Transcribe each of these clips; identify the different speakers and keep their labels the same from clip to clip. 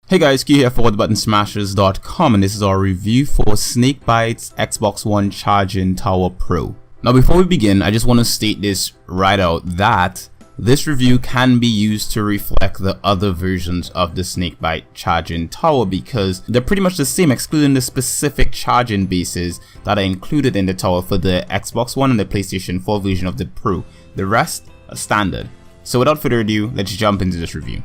Speaker 1: Hey guys, Q here for TheButtonSmashers.com, and this is our review for Snakebyte's Xbox One Charging Tower Pro. Now before we begin, I just want to state this right out that this review can be used to reflect the other versions of the Snakebyte Charging Tower because they're pretty much the same excluding the specific charging bases that are included in the tower for the Xbox One and the PlayStation 4 version of the Pro. The rest are standard. So without further ado, let's jump into this review.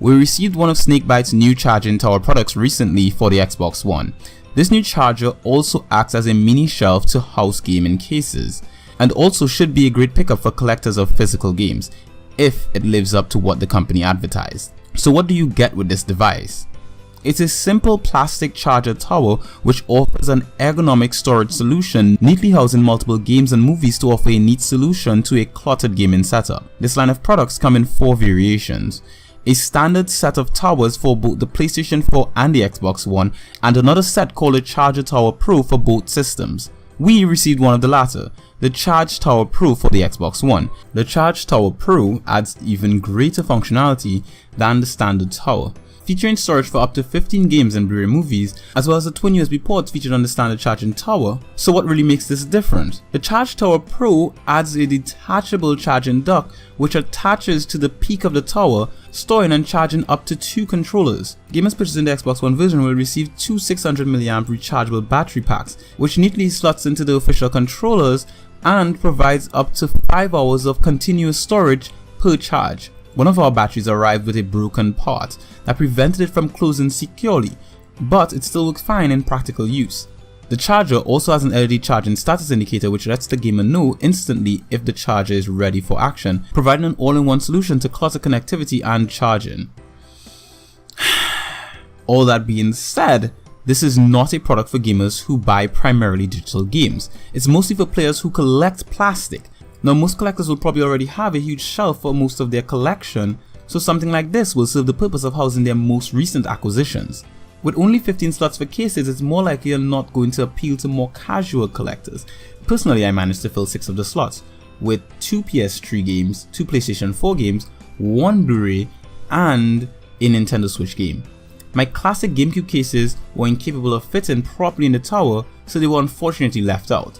Speaker 1: We received one of Snakebyte's new charging tower products recently for the Xbox One. This new charger also acts as a mini shelf to house gaming cases, and also should be a great pickup for collectors of physical games, if it lives up to what the company advertised. So what do you get with this device? It's a simple plastic charger tower which offers an ergonomic storage solution neatly housing multiple games and movies to offer a neat solution to a cluttered gaming setup. This line of products come in 4 variations. A standard set of towers for both the PlayStation 4 and the Xbox One, and another set called a Charger Tower Pro for both systems. We received one of the latter, the Charge Tower Pro for the Xbox One. The Charge Tower Pro adds even greater functionality than the standard tower, featuring storage for up to 15 games and Blu-ray movies, as well as the twin USB ports featured on the standard charging tower. So what really makes this different? The Charge Tower Pro adds a detachable charging dock which attaches to the peak of the tower, storing and charging up to 2 controllers. Gamers purchasing the Xbox One version will receive 2 600 mAh rechargeable battery packs, which neatly slots into the official controllers and provides up to 5 hours of continuous storage per charge. One of our batteries arrived with a broken part that prevented it from closing securely, but it still works fine in practical use. The charger also has an LED charging status indicator which lets the gamer know instantly if the charger is ready for action, providing an all-in-one solution to clutter connectivity and charging. All that being said, this is not a product for gamers who buy primarily digital games. It's mostly for players who collect plastic. Now most collectors will probably already have a huge shelf for most of their collection, so something like this will serve the purpose of housing their most recent acquisitions. With only 15 slots for cases, it's more likely you're not going to appeal to more casual collectors. Personally, I managed to fill 6 of the slots, with 2 PS3 games, 2 PlayStation 4 games, 1 Blu-ray, and a Nintendo Switch game. My classic GameCube cases were incapable of fitting properly in the tower, so they were unfortunately left out.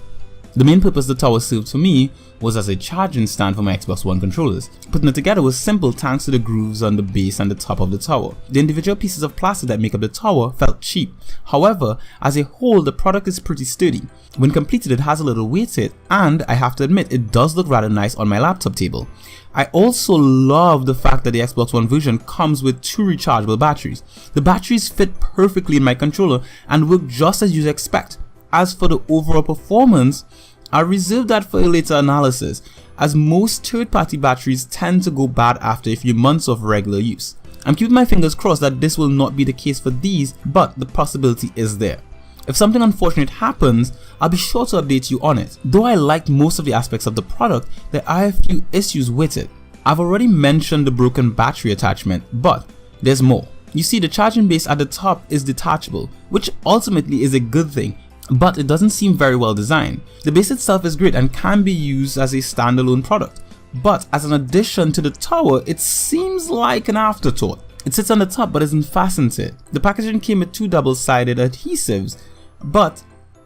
Speaker 1: The main purpose the tower served for me was as a charging stand for my Xbox One controllers. Putting it together was simple thanks to the grooves on the base and the top of the tower. The individual pieces of plastic that make up the tower felt cheap. However, as a whole, the product is pretty sturdy. When completed, it has a little weight to it, and I have to admit, it does look rather nice on my laptop table. I also love the fact that the Xbox One version comes with 2 rechargeable batteries. The batteries fit perfectly in my controller and work just as you'd expect. As for the overall performance, I reserve that for a later analysis, as most third-party batteries tend to go bad after a few months of regular use. I'm keeping my fingers crossed that this will not be the case for these, but the possibility is there. If something unfortunate happens, I'll be sure to update you on it. Though I liked most of the aspects of the product, there are a few issues with it. I've already mentioned the broken battery attachment, but there's more. You see, the charging base at the top is detachable, which ultimately is a good thing, but it doesn't seem very well designed. The base itself is great and can be used as a standalone product, but as an addition to the tower, it seems like an afterthought. It sits on the top but isn't fastened to it. The packaging came with 2 double-sided adhesives, but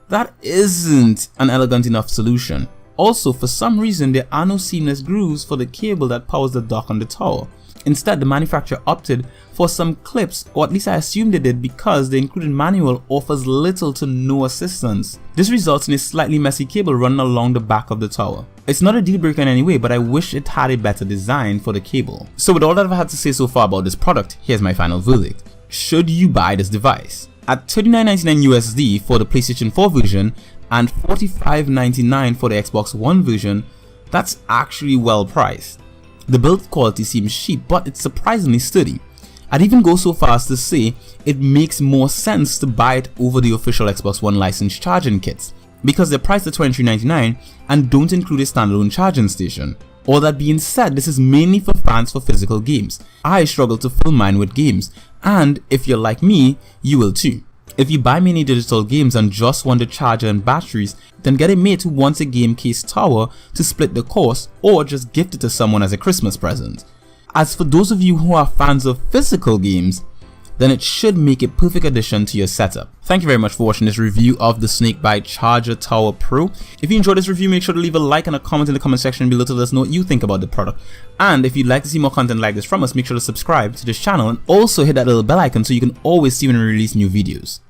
Speaker 1: that isn't an elegant enough solution. Also, for some reason, there are no seamless grooves for the cable that powers the dock on the tower. Instead, the manufacturer opted for some clips, or at least I assume they did because the included manual offers little to no assistance. This results in a slightly messy cable running along the back of the tower. It's not a deal breaker in any way, but I wish it had a better design for the cable. So with all that I've had to say so far about this product, here's my final verdict. Should you buy this device? At $39.99 USD for the PlayStation 4 version and $45.99 for the Xbox One version, that's actually well priced. The build quality seems cheap, but it's surprisingly sturdy. I'd even go so far as to say it makes more sense to buy it over the official Xbox One licensed charging kits, because they're priced at $23.99 and don't include a standalone charging station. All that being said, this is mainly for fans for physical games. I struggle to fill mine with games, and if you're like me, you will too. If you buy many digital games and just want the charger and batteries, then get a mate who wants a game case tower to split the cost, or just gift it to someone as a Christmas present. As for those of you who are fans of physical games, then it should make a perfect addition to your setup. Thank you very much for watching this review of the snakebyte Charger Tower Pro. If you enjoyed this review, make sure to leave a like and a comment in the comment section below to let us know what you think about the product. And if you'd like to see more content like this from us, make sure to subscribe to this channel and also hit that little bell icon so you can always see when we release new videos.